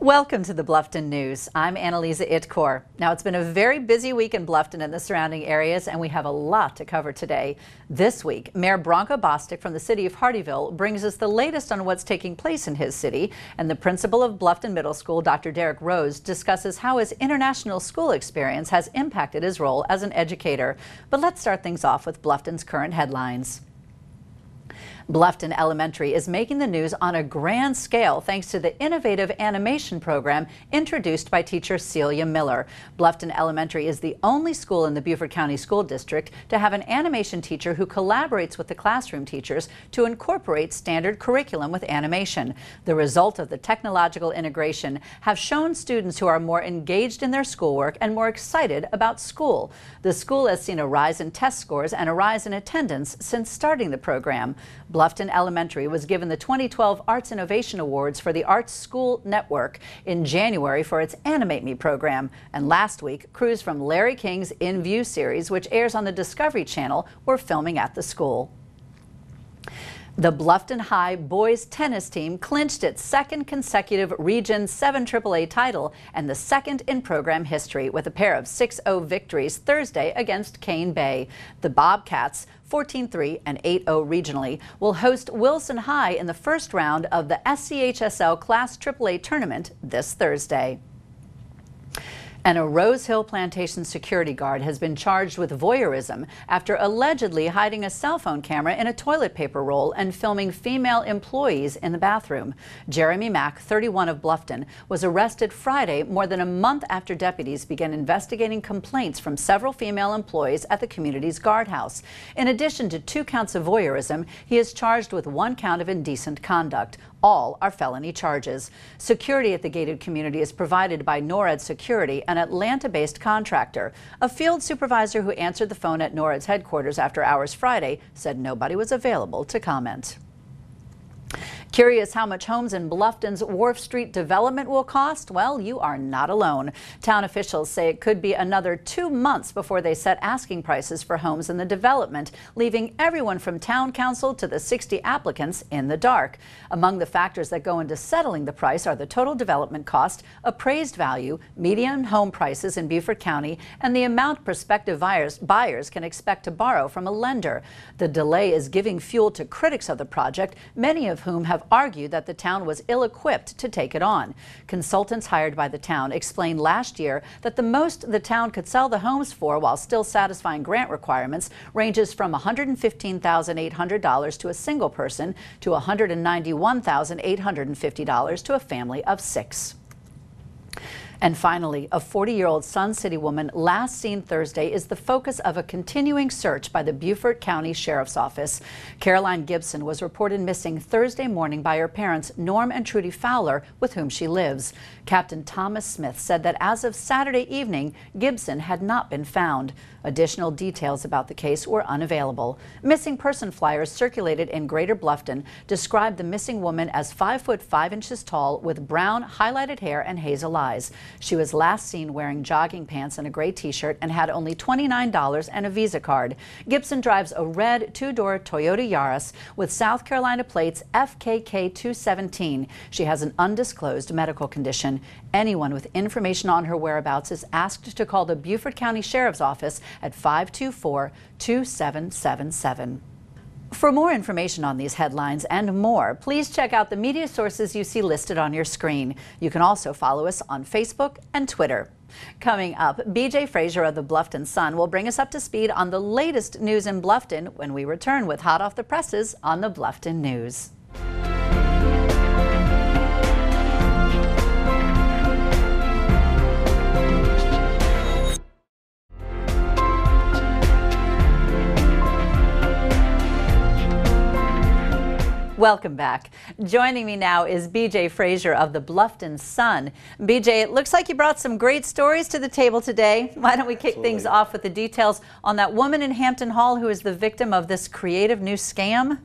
Welcome to the Bluffton News. I'm Anneliza Itkor. Now, it's been a very busy week in Bluffton and the surrounding areas, and we have a lot to cover today. This week, Mayor Bronco Bostic from the city of Hardeeville brings us the latest on what's taking place in his city, and the principal of Bluffton Middle School, Dr. Derek Rose, discusses how his international school experience has impacted his role as an educator. But let's start things off with Bluffton's current headlines. Bluffton Elementary is making the news on a grand scale thanks to the innovative animation program introduced by teacher Celia Miller. Bluffton Elementary is the only school in the Beaufort County School District to have an animation teacher who collaborates with the classroom teachers to incorporate standard curriculum with animation. The result of the technological integration have shown students who are more engaged in their schoolwork and more excited about school. The school has seen a rise in test scores and a rise in attendance since starting the program. Bluffton Elementary was given the 2012 Arts Innovation Awards for the Arts School Network in January for its Animate Me program. And last week, crews from Larry King's In View series, which airs on the Discovery Channel, were filming at the school. The Bluffton High boys tennis team clinched its second consecutive Region 7 AAA title and the second in program history with a pair of 6-0 victories Thursday against Cane Bay. The Bobcats, 14-3 and 8-0 regionally, will host Wilson High in the first round of the SCHSL Class AAA tournament this Thursday. And a Rose Hill Plantation security guard has been charged with voyeurism after allegedly hiding a cell phone camera in a toilet paper roll and filming female employees in the bathroom. Jeremy Mack, 31 of Bluffton, was arrested Friday more than a month after deputies began investigating complaints from several female employees at the community's guardhouse. In addition to 2 counts of voyeurism, he is charged with 1 count of indecent conduct. All are felony charges. Security at the gated community is provided by NORAD Security, an Atlanta-based contractor. A field supervisor who answered the phone at NORAD's headquarters after hours Friday said nobody was available to comment. Curious how much homes in Bluffton's Wharf Street development will cost? Well, you are not alone. Town officials say it could be another 2 months before they set asking prices for homes in the development, leaving everyone from town council to the 60 applicants in the dark. Among the factors that go into settling the price are the total development cost, appraised value, median home prices in Beaufort County, and the amount prospective buyers can expect to borrow from a lender. The delay is giving fuel to critics of the project, many of whom have argued that the town was ill-equipped to take it on. Consultants hired by the town explained last year that the most the town could sell the homes for while still satisfying grant requirements ranges from $115,800 to a single person to $191,850 to a family of 6. And finally, a 40-year-old Sun City woman last seen Thursday is the focus of a continuing search by the Beaufort County Sheriff's Office. Caroline Gibson was reported missing Thursday morning by her parents, Norm and Trudy Fowler, with whom she lives. Captain Thomas Smith said that as of Saturday evening, Gibson had not been found. Additional details about the case were unavailable. Missing person flyers circulated in Greater Bluffton described the missing woman as 5 foot 5 inches tall with brown highlighted hair and hazel eyes. She was last seen wearing jogging pants and a gray t-shirt and had only $29 and a Visa card. Gibson drives a red 2-door Toyota Yaris with South Carolina plates FKK 217. She has an undisclosed medical condition. Anyone with information on her whereabouts is asked to call the Beaufort County Sheriff's Office at 524-2777. For more information on these headlines and more, please check out the media sources you see listed on your screen. You can also follow us on Facebook and Twitter. Coming up, BJ Frazier of the Bluffton Sun will bring us up to speed on the latest news in Bluffton when we return with Hot Off the Presses on the Bluffton News. Welcome back. Joining me now is BJ Frazier of the Bluffton Sun. BJ, it looks like you brought some great stories to the table today. Why don't we kick things off with the details on that woman in Hampton Hall who is the victim of this creative new scam?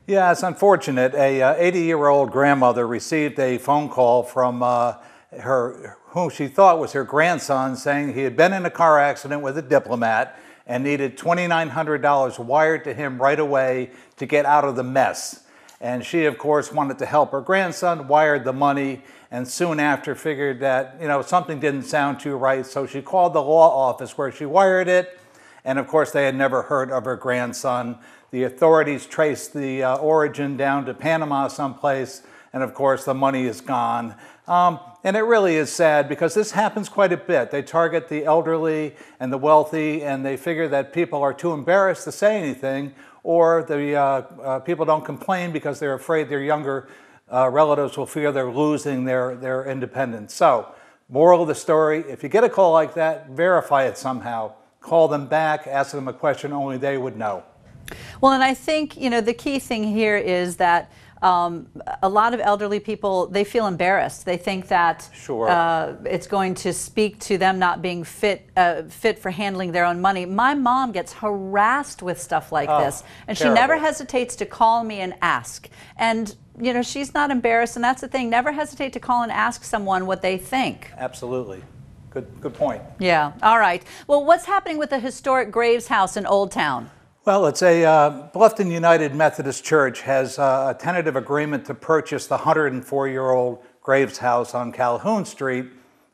Yeah, it's unfortunate. A 80-year-old grandmother received a phone call from whom she thought was her grandson, saying he had been in a car accident with a diplomat and needed $2,900 wired to him right away to get out of the mess. And she, of course, wanted to help her grandson, wired the money, and soon after figured that, something didn't sound too right. So she called the law office where she wired it. And of course, they had never heard of her grandson. The authorities traced the origin down to Panama someplace. And of course, the money is gone. And it really is sad because this happens quite a bit. They target the elderly and the wealthy, and they figure that people are too embarrassed to say anything, or the people don't complain because they're afraid their younger relatives will fear they're losing their independence. So, moral of the story, if you get a call like that, verify it somehow. Call them back, ask them a question only they would know. Well, and I think, the key thing here is that a lot of elderly people, they feel embarrassed. They think that it's going to speak to them not being fit for handling their own money. My mom gets harassed with stuff like this, and she never hesitates to call me and ask. And she's not embarrassed, and that's the thing. Never hesitate to call and ask someone what they think. Absolutely. Good point. Yeah. All right. Well, what's happening with the historic Graves House in Old Town? Well, it's a Bluffton United Methodist Church has a tentative agreement to purchase the 104-year-old Graves House on Calhoun Street.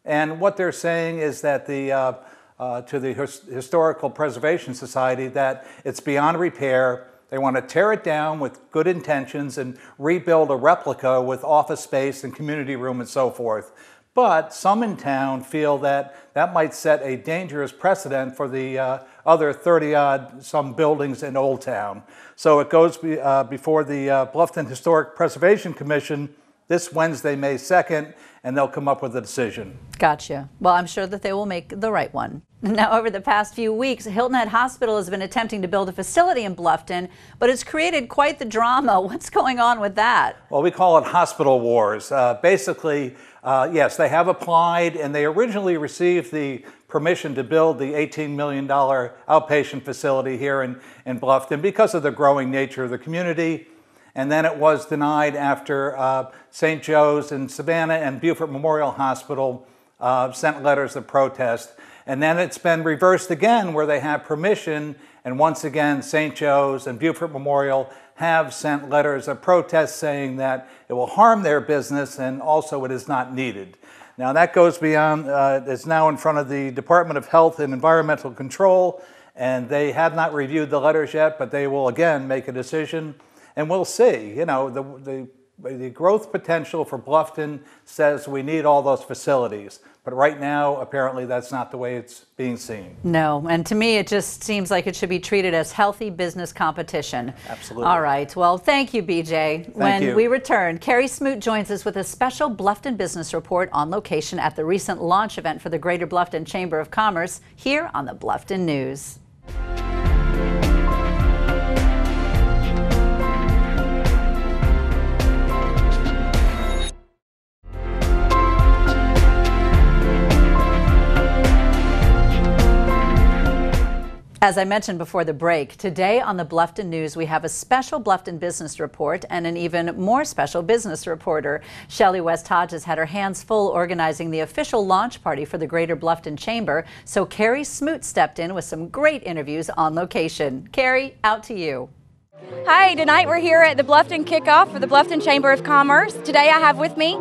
And what they're saying is that to the Historical Preservation Society that it's beyond repair. They want to tear it down with good intentions and rebuild a replica with office space and community room and so forth. But some in town feel that that might set a dangerous precedent for the other 30-odd some buildings in Old Town. So it goes before the Bluffton Historic Preservation Commission this Wednesday, May 2nd, and they'll come up with a decision. Gotcha. Well, I'm sure that they will make the right one. Now, over the past few weeks, Hilton Head Hospital has been attempting to build a facility in Bluffton, but it's created quite the drama. What's going on with that? Well, we call it hospital wars. Basically, yes, they have applied, and they originally received the permission to build the $18 million outpatient facility here in Bluffton because of the growing nature of the community. And then it was denied after St. Joe's in Savannah and Beaufort Memorial Hospital sent letters of protest. And then it's been reversed again where they have permission, and once again St. Joe's and Beaufort Memorial have sent letters of protest saying that it will harm their business and also it is not needed. Now that goes beyond, it's now in front of the Department of Health and Environmental Control, and they have not reviewed the letters yet, but they will again make a decision, and we'll see. The growth potential for Bluffton says we need all those facilities. But right now, apparently, that's not the way it's being seen. No, and to me, it just seems like it should be treated as healthy business competition. Absolutely. All right. Well, thank you, BJ. Thank you. When we return, Carrie Smoot joins us with a special Bluffton business report on location at the recent launch event for the Greater Bluffton Chamber of Commerce here on the Bluffton News. As I mentioned before the break, today on the Bluffton News, we have a special Bluffton business report and an even more special business reporter. Shelley West Hodges had her hands full organizing the official launch party for the Greater Bluffton Chamber, so Carrie Smoot stepped in with some great interviews on location. Carrie, out to you. Hi, tonight we're here at the Bluffton kickoff for the Bluffton Chamber of Commerce. Today I have with me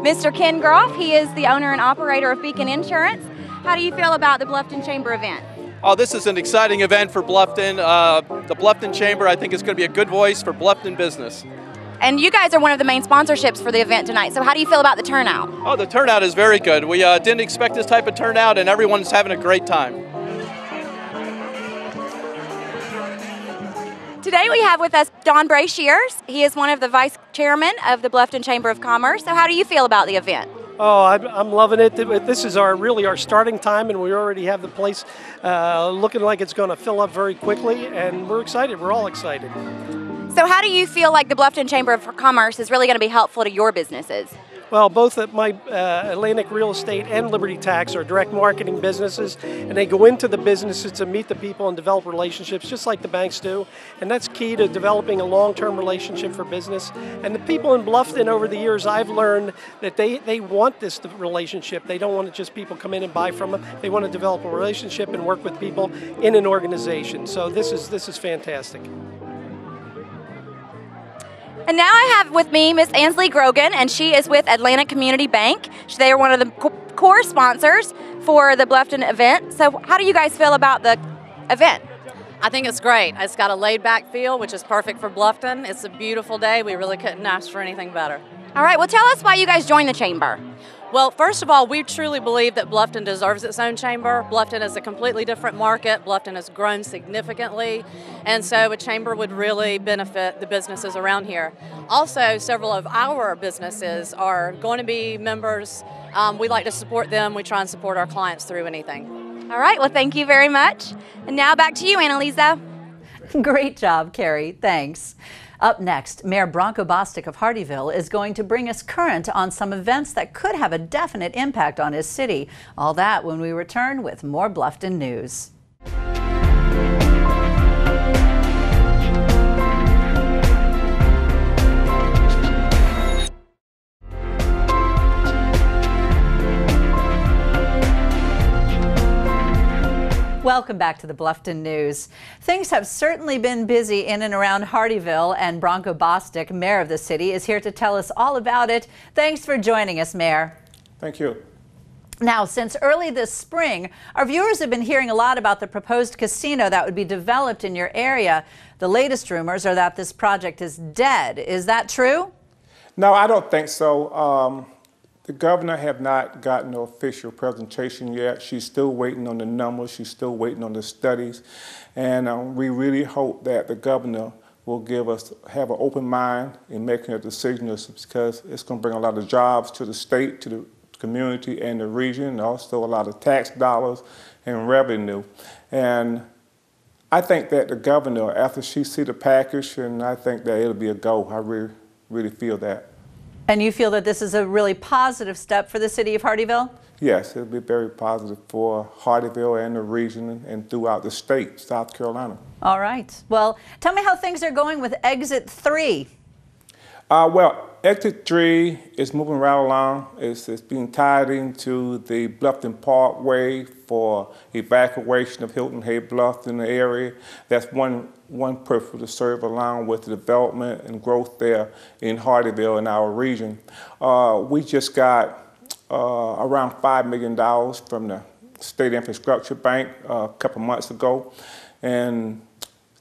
Mr. Ken Groff. He is the owner and operator of Beacon Insurance. How do you feel about the Bluffton Chamber event? Oh, this is an exciting event for Bluffton. The Bluffton Chamber, I think, is going to be a good voice for Bluffton business. And you guys are one of the main sponsorships for the event tonight, so how do you feel about the turnout? Oh, the turnout is very good. We didn't expect this type of turnout, and everyone's having a great time. Today we have with us Don Brashears. He is one of the vice chairmen of the Bluffton Chamber of Commerce. So how do you feel about the event? Oh, I'm loving it. This is really our starting time, and we already have the place looking like it's going to fill up very quickly, and we're excited. We're all excited. So how do you feel like the Bluffton Chamber of Commerce is really going to be helpful to your businesses? Well, both at my Atlantic Real Estate and Liberty Tax are direct marketing businesses, and they go into the businesses to meet the people and develop relationships just like the banks do, and that's key to developing a long-term relationship for business. And the people in Bluffton over the years, I've learned that they want this relationship. They don't want to just people come in and buy from them. They want to develop a relationship and work with people in an organization. So this is fantastic. And now I have with me Miss Ansley Grogan, and she is with Atlantic Community Bank. They are one of the core sponsors for the Bluffton event. So how do you guys feel about the event? I think it's great. It's got a laid-back feel, which is perfect for Bluffton. It's a beautiful day. We really couldn't ask for anything better. All right, well, tell us why you guys joined the chamber. Well, first of all, we truly believe that Bluffton deserves its own chamber. Bluffton is a completely different market. Bluffton has grown significantly, and so a chamber would really benefit the businesses around here. Also, several of our businesses are going to be members. We like to support them. We try and support our clients through anything. All right, well, thank you very much. And now back to you, Anneliza. Great job, Carrie. Thanks. Up next, Mayor Bronco Bostic of Hardeeville is going to bring us current on some events that could have a definite impact on his city. All that when we return with more Bluffton news. Welcome back to the Bluffton News. Things have certainly been busy in and around Hardeeville, and Bronco Bostic, mayor of the city, is here to tell us all about it. Thanks for joining us, Mayor. Thank you. Now, since early this spring, our viewers have been hearing a lot about the proposed casino that would be developed in your area. The latest rumors are that this project is dead. Is that true? No, I don't think so. The governor have not gotten an official presentation yet. She's still waiting on the numbers. She's still waiting on the studies. And we really hope that the governor will have an open mind in making a decision because it's going to bring a lot of jobs to the state, to the community and the region, and also a lot of tax dollars and revenue. And I think that the governor, after she see the package, and I think that it'll be a go. I really feel that. And you feel that this is a really positive step for the city of Hardeeville? Yes, it'll be very positive for Hardeeville and the region and throughout the state, South Carolina. All right. Well, tell me how things are going with Exit 3. Well, Exit 3 is moving right along. It's being tied into the Bluffton Parkway for evacuation of Hilton Head Bluff in the area. That's one purpose to serve along with the development and growth there in Hardeeville in our region. We just got around $5 million from the State Infrastructure Bank a couple months ago, and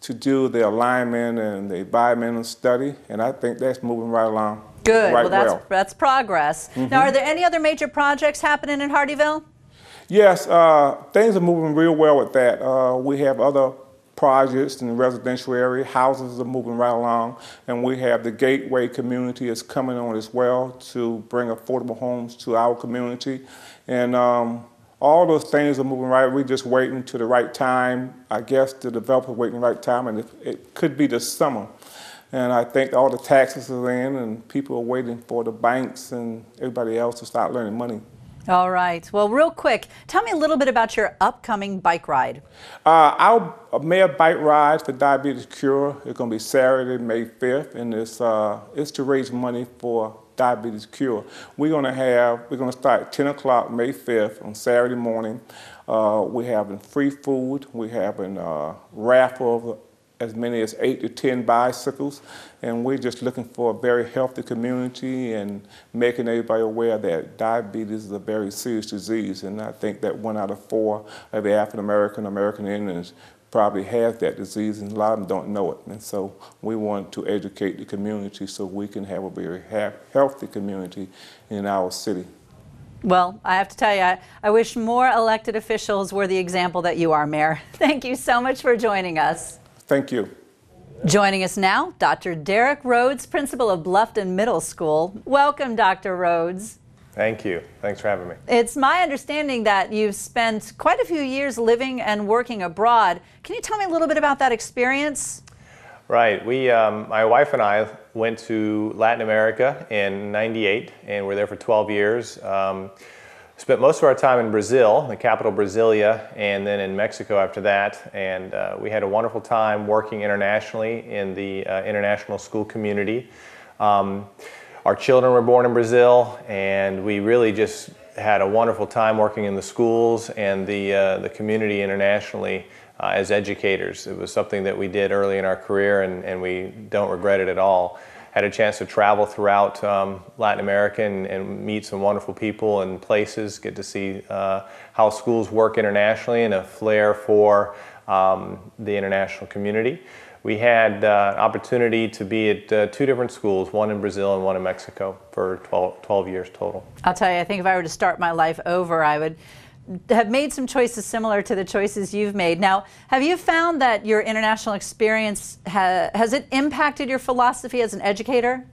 to do the alignment and the environmental study, and I think that's moving right along. Good. Well, that's progress. Mm-hmm. Now, are there any other major projects happening in Hardeeville? Yes, things are moving real well with that. We have other projects in the residential area. Houses are moving right along, and we have the Gateway community is coming on as well to bring affordable homes to our community, and all those things are moving right. We're just waiting to the right time. I guess the developer waiting the right time, and it could be this summer. And I think all the taxes are in, and people are waiting for the banks and everybody else to start lending money. All right. Well, real quick, tell me a little bit about your upcoming bike ride. Our Mayor Bike Ride for Diabetes Cure is going to be Saturday, May 5th, and it's to raise money for Diabetes Cure. We're going to start at 10 o'clock May 5th on Saturday morning. We're having free food. We're having a raffle of as many as 8 to 10 bicycles, and we're just looking for a very healthy community and making everybody aware that diabetes is a very serious disease, and I think that 1 out of 4 of the African Indians probably has that disease, and a lot of them don't know it, and so we want to educate the community so we can have a very healthy community in our city. Well, I have to tell you, I wish more elected officials were the example that you are, Mayor. Thank you so much for joining us. Thank you. Joining us now, Dr. Derek Rhodes, principal of Bluffton Middle School. Welcome, Dr. Rhodes. Thank you. Thanks for having me. It's my understanding that you've spent quite a few years living and working abroad. Can you tell me a little bit about that experience? Right. My wife and I went to Latin America in '98, and we're there for 12 years. Spent most of our time in Brazil, the capital Brasilia, and then in Mexico after that. And we had a wonderful time working internationally in the international school community. Our children were born in Brazil, and we really just had a wonderful time working in the schools and the community internationally as educators. It was something that we did early in our career, and we don't regret it at all. had a chance to travel throughout Latin America and meet some wonderful people and places, get to see how schools work internationally and a flair for the international community. We had an opportunity to be at 2 different schools, one in Brazil and one in Mexico, for 12 years total. I'll tell you, I think if I were to start my life over, I would have made some choices similar to the choices you've made. Now, have you found that your international experience, has it impacted your philosophy as an educator?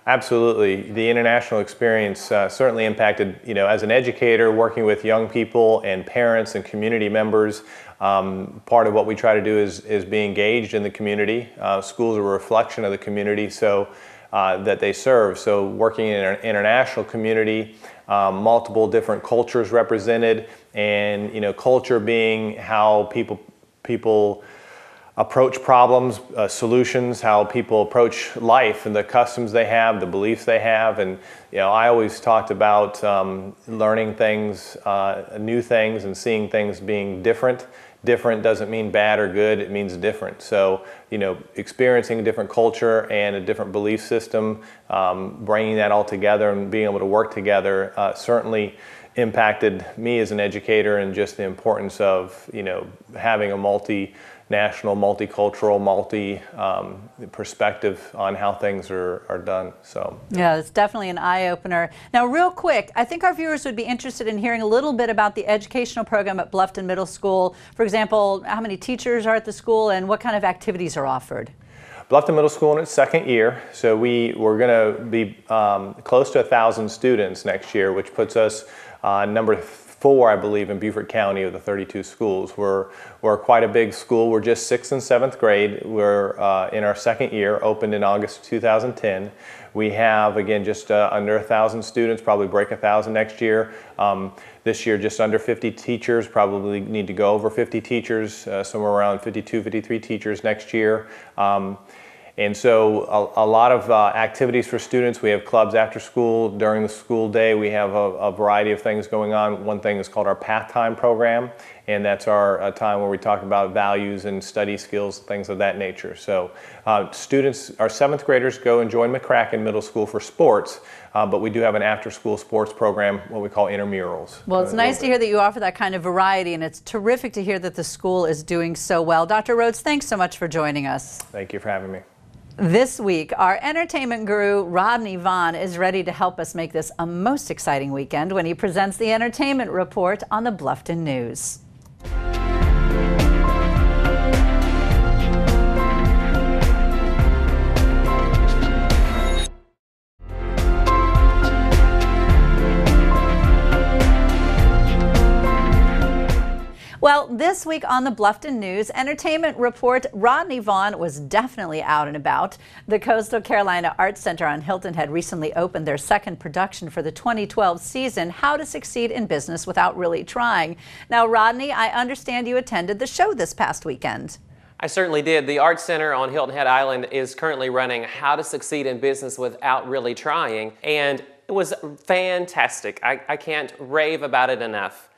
Absolutely. The international experience certainly impacted, as an educator, working with young people and parents and community members. Part of what we try to do is be engaged in the community. Schools are a reflection of the community that they serve. So working in an international community, multiple different cultures represented, and culture being how people approach problems, solutions, how people approach life and the customs they have, the beliefs they have. And I always talked about learning things, new things, and seeing things being different. Different doesn't mean bad or good, it means different. So, experiencing a different culture and a different belief system, bringing that all together and being able to work together certainly impacted me as an educator, and just the importance of, having a multinational, multicultural, perspective on how things are done. So yeah, it's definitely an eye-opener. Now, real quick, I think our viewers would be interested in hearing a little bit about the educational program at Bluffton Middle School. For example, how many teachers are at the school and what kind of activities are offered? Bluffton Middle School in its 2nd year, so we're going to be close to 1,000 students next year, which puts us number 4, I believe, in Beaufort County of the 32 schools. We're quite a big school. We're just 6th and 7th grade. We're in our 2nd year, opened in August 2010. We have, again, just under 1,000 students, probably break 1,000 next year. This year, just under 50 teachers, probably need to go over 50 teachers, somewhere around 52, 53 teachers next year. And so a lot of activities for students. We have clubs after school. During the school day, we have a variety of things going on. One thing is called our Path Time program, and that's our time where we talk about values and study skills, things of that nature. So students, our 7th graders, go and join McCracken Middle School for sports, but we do have an after-school sports program, what we call intramurals. Well, it's nice to hear that you offer that kind of variety, and it's terrific to hear that the school is doing so well. Dr. Rhodes, thanks so much for joining us. Thank you for having me. This week, our entertainment guru, Rodney Vaughn, is ready to help us make this a most exciting weekend when he presents the entertainment report on the Bluffton News. Well, this week on the Bluffton News Entertainment Report, Rodney Vaughn was definitely out and about. The Coastal Carolina Arts Center on Hilton Head recently opened their 2nd production for the 2012 season, How to Succeed in Business Without Really Trying. Now, Rodney, I understand you attended the show this past weekend. I certainly did. The Arts Center on Hilton Head Island is currently running How to Succeed in Business Without Really Trying, and it was fantastic. I can't rave about it enough.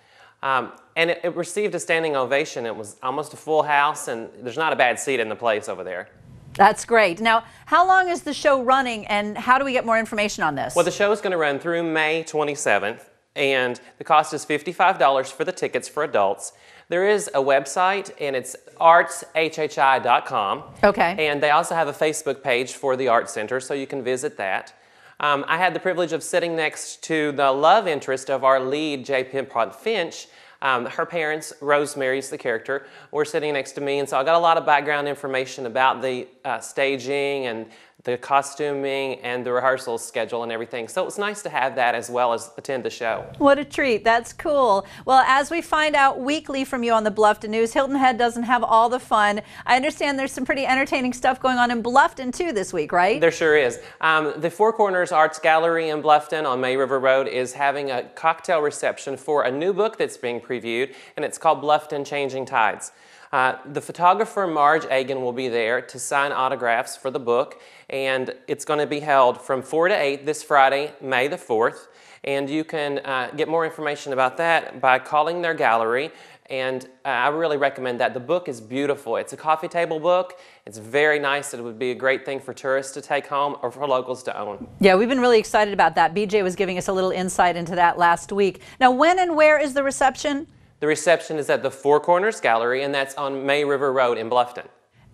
And it received a standing ovation. It was almost a full house, and there's not a bad seat in the place over there. That's great. Now, how long is the show running, and how do we get more information on this? Well, the show is going to run through May 27th, and the cost is $55 for the tickets for adults. There is a website, and it's artshhi.com. Okay. And they also have a Facebook page for the Art Center, so you can visit that. I had the privilege of sitting next to the love interest of our lead, J. Pimpont Finch. Her parents, Rosemary's the character, were sitting next to me, and so I got a lot of background information about the staging and the costuming and the rehearsal schedule and everything. So it was nice to have that as well as attend the show. What a treat. That's cool. Well, as we find out weekly from you on the Bluffton News, Hilton Head doesn't have all the fun. I understand there's some pretty entertaining stuff going on in Bluffton too this week, right? There sure is. The Four Corners Arts Gallery in Bluffton on May River Road is having a cocktail reception for a new book that's being previewed, and it's called Bluffton Changing Tides. The photographer Marge Agan will be there to sign autographs for the book, and it's going to be held from 4 to 8 this Friday, May the 4th. And you can get more information about that by calling their gallery and I really recommend that. The book is beautiful. It's a coffee table book. It's very nice. It would be a great thing for tourists to take home or for locals to own. Yeah, we've been really excited about that. BJ was giving us a little insight into that last week. Now, when and where is the reception? The reception is at the Four Corners Gallery, and that's on May River Road in Bluffton.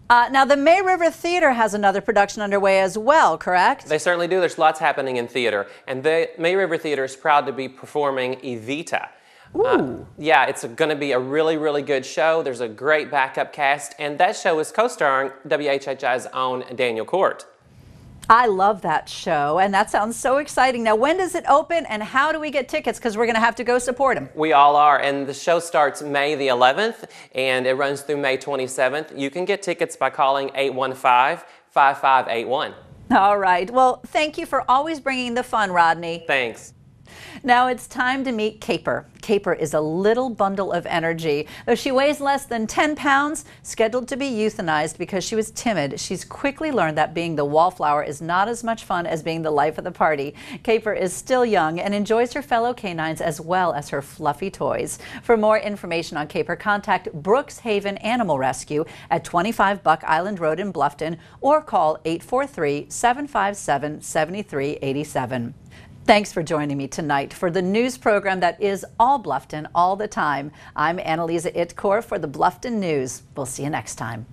Now, the May River Theater has another production underway as well, correct? They certainly do. There's lots happening in theater, and the May River Theater is proud to be performing Evita. Yeah, it's going to be a really, really good show. There's a great backup cast, and that show is co-starring WHHI's own Daniel Court. I love that show, and that sounds so exciting. Now, when does it open, and how do we get tickets? Because we're going to have to go support him. We all are, and the show starts May the 11th, and it runs through May 27th. You can get tickets by calling 815-5581. All right. Well, thank you for always bringing the fun, Rodney. Thanks. Now it's time to meet Caper. Caper is a little bundle of energy. Though she weighs less than 10 pounds, scheduled to be euthanized because she was timid, she's quickly learned that being the wallflower is not as much fun as being the life of the party. Caper is still young and enjoys her fellow canines as well as her fluffy toys. For more information on Caper, contact Brooks Haven Animal Rescue at 25 Buck Island Road in Bluffton or call 843-757-7387. Thanks for joining me tonight for the news program that is all Bluffton all the time. I'm Anneliza Itkor for the Bluffton News. We'll see you next time.